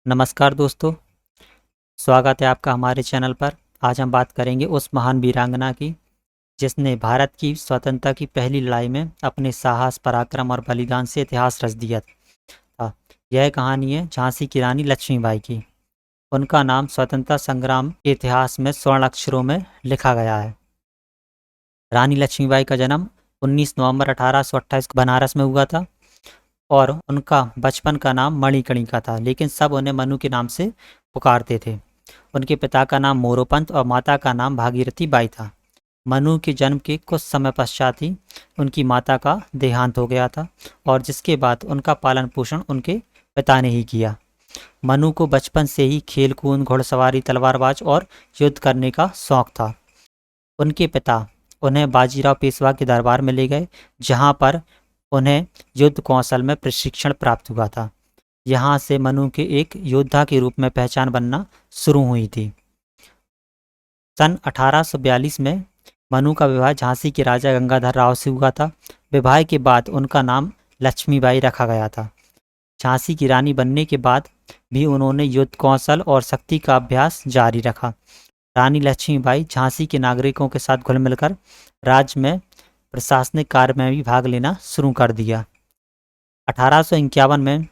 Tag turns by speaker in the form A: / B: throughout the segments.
A: नमस्कार दोस्तों, स्वागत है आपका हमारे चैनल पर। आज हम बात करेंगे उस महान वीरांगना की जिसने भारत की स्वतंत्रता की पहली लड़ाई में अपने साहस, पराक्रम और बलिदान से इतिहास रच दिया था। यह कहानी है झांसी की रानी लक्ष्मीबाई की। उनका नाम स्वतंत्रता संग्राम के इतिहास में स्वर्ण अक्षरों में लिखा गया है। रानी लक्ष्मीबाई का जन्म 19 नवंबर 1828 को बनारस में हुआ था और उनका बचपन का नाम मणिकर्णिका था, लेकिन सब उन्हें मनु के नाम से पुकारते थे। उनके पिता का नाम मोरोपंत और माता का नाम भागीरथी बाई था। मनु के जन्म के कुछ समय पश्चात ही उनकी माता का देहांत हो गया था और जिसके बाद उनका पालन पोषण उनके पिता ने ही किया। मनु को बचपन से ही खेल कूद, घुड़सवारी, तलवारबाज और युद्ध करने का शौक था। उनके पिता उन्हें बाजीराव पेशवा के दरबार में ले गए, जहां पर उन्हें युद्ध कौशल में प्रशिक्षण प्राप्त हुआ था। यहाँ से मनु के एक योद्धा के रूप में पहचान बनना शुरू हुई थी। सन 1842 में मनु का विवाह झांसी के राजा गंगाधर राव से हुआ था। विवाह के बाद उनका नाम लक्ष्मीबाई रखा गया था। झांसी की रानी बनने के बाद भी उन्होंने युद्ध कौशल और शक्ति का अभ्यास जारी रखा। रानी लक्ष्मीबाई झांसी के नागरिकों के साथ घुल मिलकर राज्य में प्रशासनिक कार्य में भी भाग लेना शुरू कर दिया। 1851 में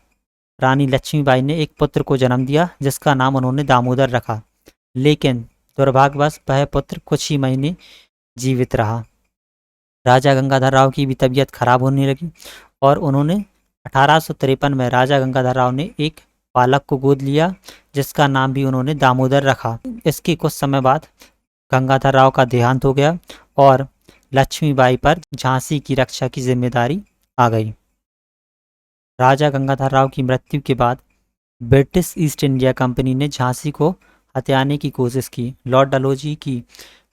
A: रानी लक्ष्मीबाई ने एक पुत्र को जन्म दिया जिसका नाम उन्होंने दामोदर रखा, लेकिन दुर्भाग्यवश वह पुत्र कुछ ही महीने जीवित रहा। राजा गंगाधर राव की भी तबीयत खराब होने लगी और उन्होंने 1853 में राजा गंगाधर राव ने एक बालक को गोद लिया जिसका नाम भी उन्होंने दामोदर रखा। इसके कुछ समय बाद गंगाधर राव का देहांत हो गया और लक्ष्मीबाई पर झांसी की रक्षा की जिम्मेदारी आ गई। राजा गंगाधर राव की मृत्यु के बाद ब्रिटिश ईस्ट इंडिया कंपनी ने झांसी को हथियाने की कोशिश की। लॉर्ड डलहौजी की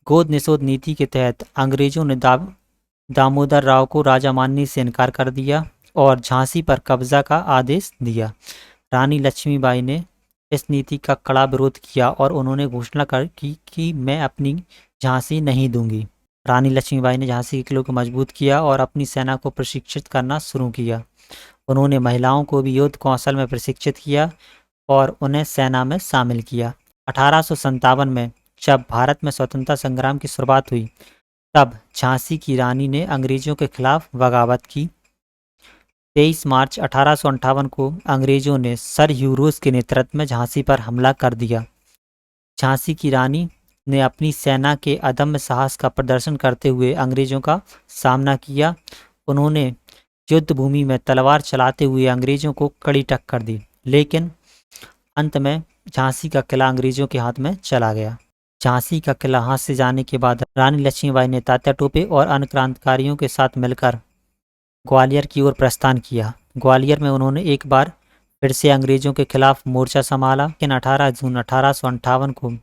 A: गोद निषेध नीति के तहत अंग्रेजों ने दामोदर राव को राजा मानने से इनकार कर दिया और झांसी पर कब्जा का आदेश दिया। रानी लक्ष्मीबाई ने इस नीति का कड़ा विरोध किया और उन्होंने घोषणा कर की कि मैं अपनी झांसी नहीं दूंगी। रानी लक्ष्मीबाई ने झांसी के किलों को मजबूत किया और अपनी सेना को प्रशिक्षित करना शुरू किया। उन्होंने महिलाओं को भी युद्ध कौशल में प्रशिक्षित किया और उन्हें सेना में शामिल किया। 1857 में जब भारत में स्वतंत्रता संग्राम की शुरुआत हुई, तब झांसी की रानी ने अंग्रेजों के खिलाफ बगावत की। 23 मार्च 1858 को अंग्रेजों ने सर ह्यू रोज के नेतृत्व में झांसी पर हमला कर दिया। झांसी की रानी ने अपनी सेना के अदम्य साहस का प्रदर्शन करते हुए अंग्रेजों का सामना किया। उन्होंने युद्ध भूमि में तलवार चलाते हुए अंग्रेजों को कड़ी टक्कर दी, लेकिन अंत में झांसी का किला अंग्रेजों के हाथ में चला गया। झांसी का किला हाथ से जाने के बाद रानी लक्ष्मीबाई ने तात्या टोपे और अन्य क्रांतिकारियों के साथ मिलकर ग्वालियर की ओर प्रस्थान किया। ग्वालियर में उन्होंने एक बार फिर से अंग्रेजों के खिलाफ मोर्चा संभाला, लेकिन 18 जून 1858 को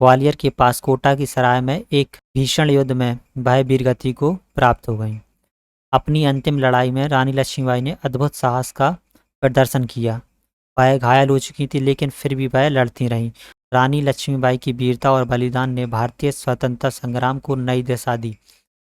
A: ग्वालियर के पास कोटा की सराय में एक भीषण युद्ध में वह वीरगति को प्राप्त हो गई। अपनी अंतिम लड़ाई में रानी लक्ष्मीबाई ने अद्भुत साहस का प्रदर्शन किया। वह घायल हो चुकी थी, लेकिन फिर भी वह लड़ती रहीं। रानी लक्ष्मीबाई की वीरता और बलिदान ने भारतीय स्वतंत्रता संग्राम को नई दिशा दी